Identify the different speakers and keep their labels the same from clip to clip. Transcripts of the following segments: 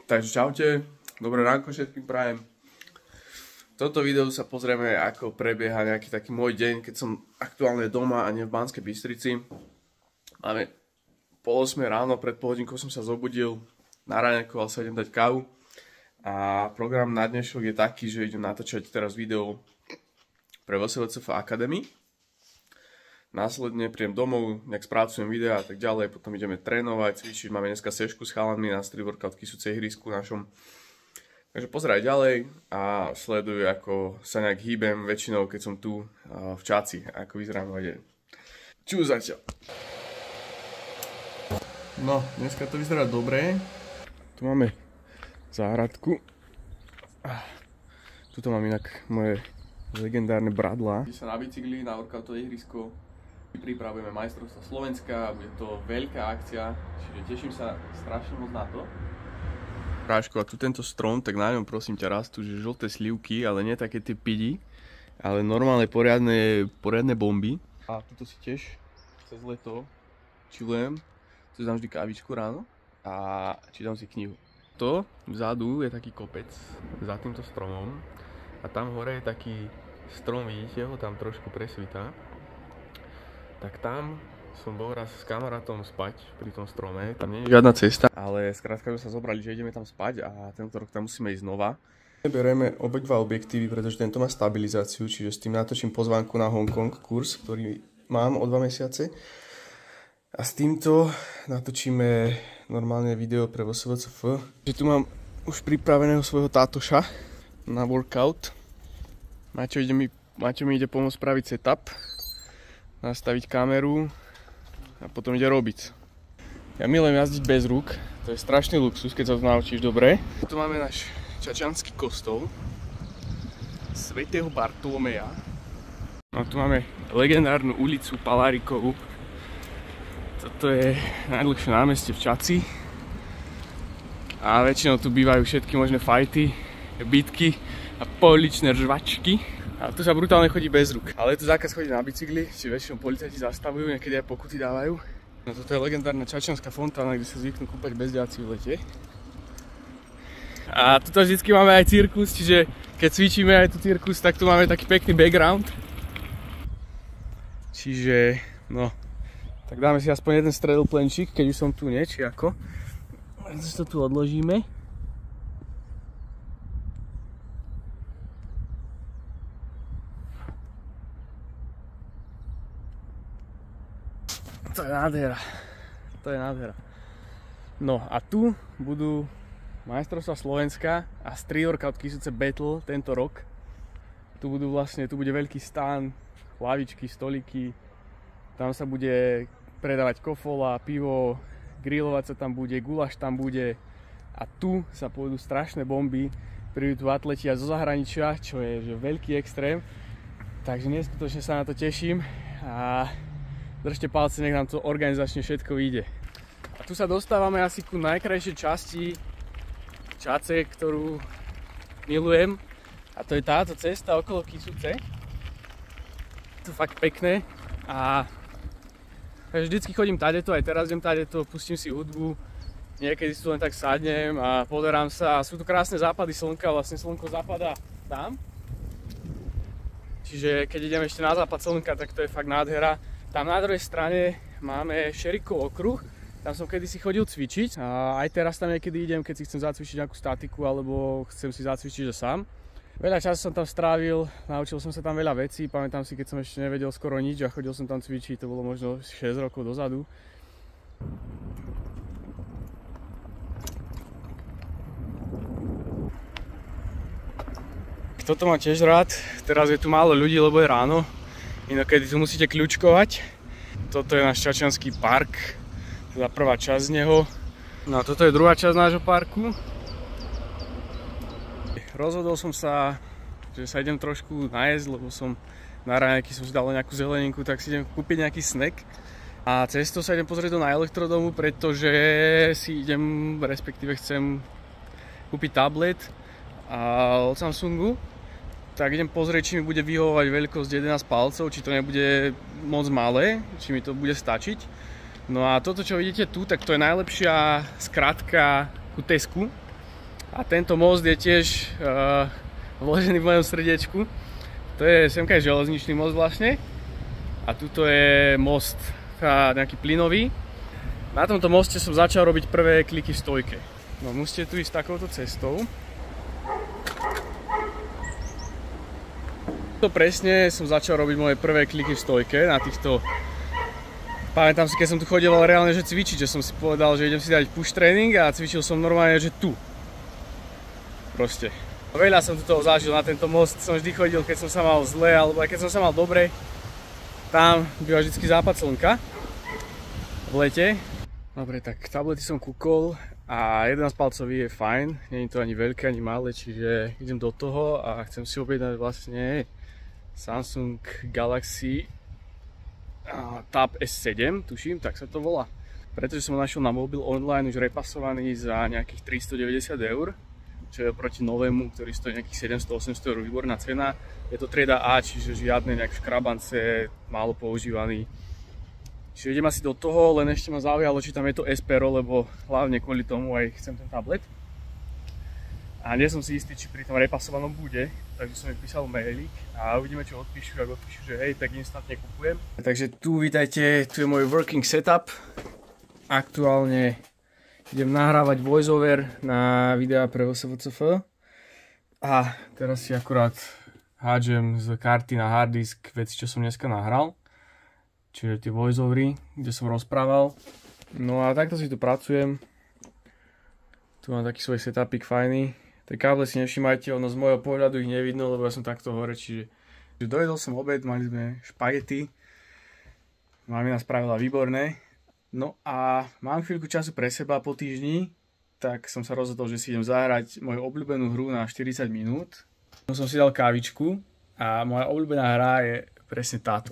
Speaker 1: Takže čaute, dobré ránko všetkým prajem. V tomto videu sa pozrieme, ako prebieha nejaký taký môj deň, keď som aktuálne doma a nie v Banskej Bystrici. Máme 7:30 ráno, pred pol hodinkou som sa zobudil, naráňakoval sa, idem dať kávu. A program na dnešok je taký, že idem natáčať teraz video pre VSVCF Academy. Následne príjem domov, nejak spracujem videa a tak ďalej, potom ideme trénovať, cvičiť, máme dneska sešku s chalami na street workout Kysuce ihrisku našom. Takže pozeraj ďalej a sleduj, ako sa nejak hýbem väčšinou, keď som tu v Čaci, ako vyzerá môj deň. Čus zatiaľ. No, dneska to vyzerá dobre. Tu máme záhradku. Tuto mám inak moje legendárne bradlá. Ide sa na bicykli, na workoutové ihrisko. Pripravujeme majstrovstvá Slovenska, bude to veľká akcia, čiže teším sa strašne moc na to. Práško, a tu tento strom, tak na ňom prosím ťa rastú, že žlté slivky, ale nie také tie pidi, ale normálne poriadne bomby. A tuto si tiež cez leto chillujem, si dám vždy kávičku ráno a čítam si knihu. To vzadu je taký kopec za týmto stromom a tam hore je taký strom, vidíte ho, tam trošku presvitá. Tak tam som bol raz s kamarátom spať pri tom strome, tam nie je žiadna cesta, ale skrátka sme sa zobrali, že ideme tam spať a tento rok tam musíme ísť znova. Bereme obidva objektívy, pretože tento má stabilizáciu, čiže s tým natočím pozvánku na Hongkong kurz, ktorý mám o 2 mesiace. A s týmto natočíme normálne video pre VSVCF. Že tu mám už pripraveného svojho tátoša na workout. Maťo mi ide pomôcť spraviť setup, nastaviť kameru a potom ide robiť. Ja milujem jazdiť bez rúk, to je strašný luxus, keď sa to naučíš dobre. Tu máme náš čačanský kostol svätého Bartolomeja. No tu máme legendárnu ulicu Palárikovú. Toto je najdlhšie námestie v Čaci. A väčšinou tu bývajú všetky možné fajty, bitky a pouličné žvačky. A tu sa brutálne chodí bez rúk. Ale je tu zákaz chodiť na bicykli, či väčšinou policajti zastavujú, niekedy aj pokuty dávajú. No toto je legendárna čačanská fontána, kde sa zvyknú kúpať bezďáci v lete. A tuto vždycky máme aj cirkus, čiže keď cvičíme aj tu cirkus, tak tu máme taký pekný background. Čiže, no, tak dáme si aspoň jeden stredoplenčík, keď už som tu nie, či ako. Si to tu odložíme. To je nádhera. To je nádhera. No a tu budú majstrovstvá Slovenska a street workout Kysuce Battle tento rok. Tu bude veľký stán, lavičky, stoliky. Tam sa bude predávať kofola, pivo, grilovať sa tam bude, guláš tam bude. A tu sa pôjdu strašné bomby. Prídu tu atleti zo zahraničia, čo je že veľký extrém. Takže neskutočne sa na to teším. A držte palce, nech nám to organizačne všetko ide. A tu sa dostávame asi ku najkrajšej časti Čace, ktorú milujem. A to je táto cesta okolo Kysuce. To je fakt pekné. A vždycky chodím tadeto, aj teraz idem tadeto, pustím si hudbu. Niekedy si tu len tak sadnem a pozerám sa. Sú tu krásne západy slnka, vlastne slnko zapadá tam. Čiže keď idem ešte na západ slnka, tak to je fakt nádhera. Tam na druhej strane máme Šerikov okruh, tam som kedysi chodil cvičiť a aj teraz tam niekedy idem, keď si chcem zacvičiť nejakú statiku alebo chcem si zacvičiť že sám. Veľa času som tam strávil, naučil som sa tam veľa vecí, pamätám si, keď som ešte nevedel skoro nič a chodil som tam cvičiť, to bolo možno 6 rokov dozadu. Toto mám tiež rád, teraz je tu málo ľudí, lebo je ráno. Inokedy tu musíte kľúčkovať. Toto je náš čačanský park, teda prvá časť z neho. No a toto je druhá časť nášho parku. Rozhodol som sa, že sa idem trošku najesť, lebo som na raňajky som si dal nejakú zeleninku, tak si idem kúpiť nejaký snack. A cesto sa idem pozrieť na elektrodomu, pretože si idem, respektíve chcem kúpiť tablet od Samsungu. Tak idem pozrieť, či mi bude vyhovovať veľkosť 11 palcov, či to nebude moc malé, či mi to bude stačiť. No a toto, čo vidíte tu, tak to je najlepšia skratka ku Tesku.
Speaker 2: A tento most je tiež vložený v mojom srdiečku. To je semka je železničný most vlastne. A tuto je most nejaký plynový. Na tomto moste som začal robiť prvé kliky v stojke. No musíte tu ísť takouto cestou. To presne som začal robiť moje prvé kliky v stojke na týchto. Pamätám si, keď som tu chodil reálne že cvičiť, že som si povedal, že idem si dať push tréning a cvičil som normálne, že tu. Proste. Veľa som tu toho zažil na tento most, som vždy chodil, keď som sa mal zle, alebo aj keď som sa mal dobre. Tam býva vždycky západ slnka v lete. Dobre, tak tablety som kúkol a 11-palcový je fajn, nie je to ani veľké, ani malé, čiže idem do toho a chcem si objednať vlastne Samsung Galaxy Tab S7, tuším, tak sa to volá. Pretože som ho našiel na mobil online už repasovaný za nejakých 390 €. Čo je proti novému, ktorý stojí nejakých 700-800 €, výborná cena. Je to trieda A, čiže žiadne nejak škrabance, málo používaný. Čiže idem asi do toho, len ešte ma zaujalo, či tam je to S Pero, lebo hlavne kvôli tomu aj chcem ten tablet. A nie som si istý, či pri tom repasovanom bude, takže som mi písal mailík a uvidíme, čo odpíšu, ak odpíšu, že hej, tak instantne kupujem. Takže tu vítajte, tu je môj working setup. Aktuálne idem nahrávať voiceover na videá pre VSVCF a teraz si akurát hádžem z karty na harddisk veci, čo som dneska nahral, čiže tie voiceovery, kde som rozprával. No a takto si tu pracujem. Tu mám taký svoj setupik fajný. Tie káble si nevšimajte, ono z môjho pohľadu ich nevidno, lebo ja som takto hore, čiže dojedol som obed, mali sme špagety. Mamina spravila výborné. No a mám chvíľku času pre seba po týždni, tak som sa rozhodol, že si idem zahrať moju obľúbenú hru na 40 minút. Som si dal kávičku a moja obľúbená hra je presne táto.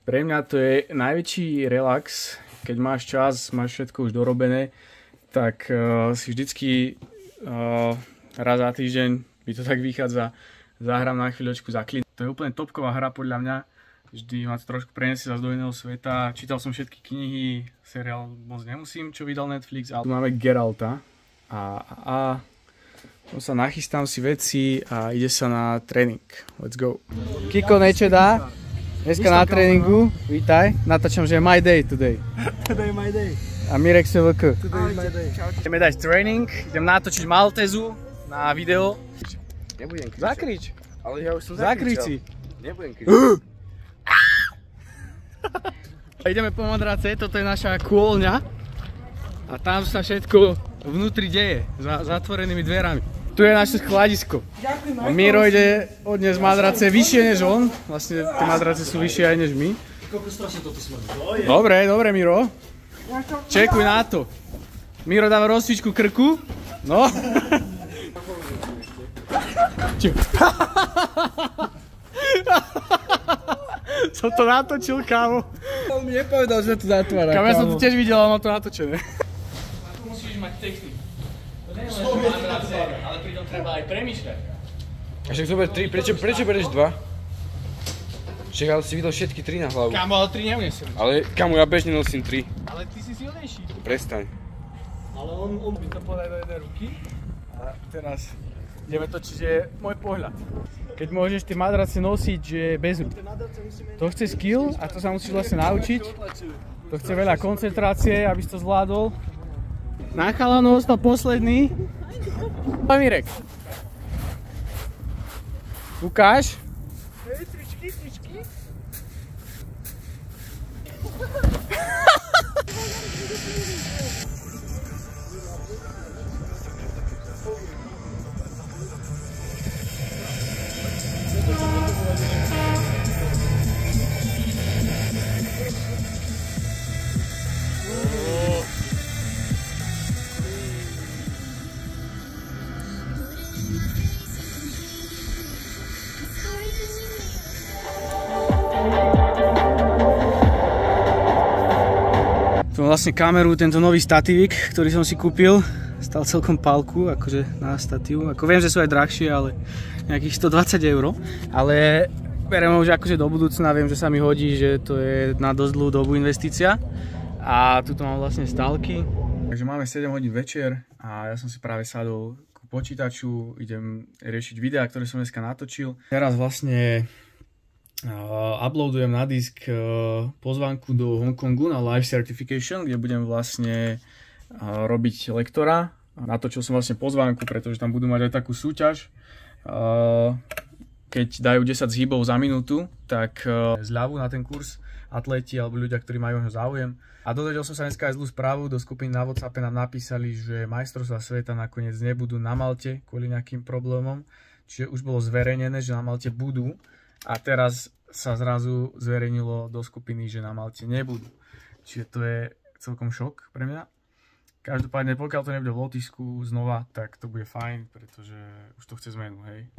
Speaker 2: Pre mňa to je najväčší relax, keď máš čas, máš všetko už dorobené, tak si vždycky raz za týždeň, mi to tak vychádza, zahrám na chvíľočku za klid. To je úplne topková hra podľa mňa. Vždy ma to trošku preniesie zase do iného sveta. Čítal som všetky knihy, seriál moc nemusím, čo vydal Netflix. Ale tu máme Geralta a sa nachystám si veci a ide sa na tréning. Let's go. Kiko Nečeda, dneska na tréningu, vítaj. Natáčam, že je my day today.
Speaker 3: Today my day.
Speaker 2: A Mirek SVK.
Speaker 3: Today my day.
Speaker 2: Ideme dať tréning, idem natočiť Maltezu na video.
Speaker 3: Nebudem kričať.
Speaker 2: Zakrič.
Speaker 3: Ale ja už som
Speaker 2: Zakrič si.
Speaker 3: Nebudem kričať.
Speaker 2: Ideme po madrace, toto je naša kôľňa a tam sa všetko vnútri deje, za zatvorenými dverami. Tu je naše skladisko. A Miro ide odniesť madrace vyššie než on, vlastne tie madrace sú vyššie aj než my. Dobre, dobre Miro. Čekuj na to. Miro dáva rozcvičku krku. No. Som to natočil, kámo.
Speaker 3: On mi nepovedal, že to zatvára.
Speaker 2: Kámo, ja som to tiež videl, ale mám to natočené. Na to musíš mať techniku. To nie je len madrace, ale pritom treba aj premýšľať.
Speaker 3: A však zober 3, prečo bereš 2? Však ale si videl všetky 3 na hlavu.
Speaker 2: Kámo, ale 3 neunesem.
Speaker 3: Ale kámo, ja bežne nosím 3.
Speaker 2: Ale ty si silnejší.
Speaker 3: Prestaň.
Speaker 2: Ale on by to podal do jednej ruky. A teraz ideme to, čiže je môj pohľad. Keď môžeš tie madrace nosiť, že bez rúk. To chce skill a to sa musíš vlastne naučiť. To chce veľa koncentrácie, aby si to zvládol. Na chalanu ostal posledný. Mirek. Ukáž. Tričky. Tu mám vlastne kameru, tento nový statívik, ktorý som si kúpil. Stal celkom pálku, akože na statívu. Ako viem, že sú aj drahšie, ale nejakých 120 €. Ale beriem ho už akože do budúcna, viem, že sa mi hodí, že to je na dosť dlhú dobu investícia. A tuto mám vlastne stálky. Takže máme 7 hodín večer a ja som si práve sadol ku počítaču, idem riešiť videá, ktoré som dneska natočil. Teraz vlastne uploadujem na disk pozvánku do Hongkongu na Live Certification, kde budem vlastne robiť lektora. Natočil som vlastne pozvánku, pretože tam budú mať aj takú súťaž. Keď dajú 10 zhybov za minútu, tak zľavu na ten kurz atleti alebo ľudia, ktorí majú o záujem. A dozvedel som sa dneska aj zlú správu, do skupiny na WhatsAppe nám napísali, že majstrovstvá sveta nakoniec nebudú na Malte kvôli nejakým problémom. Čiže už bolo zverejnené, že na Malte budú a teraz sa zrazu zverejnilo do skupiny, že na Malte nebudú. Čiže to je celkom šok pre mňa. Každopádne, pokiaľ to nebude v Lotyšsku znova, tak to bude fajn, pretože už to chce zmenu, hej.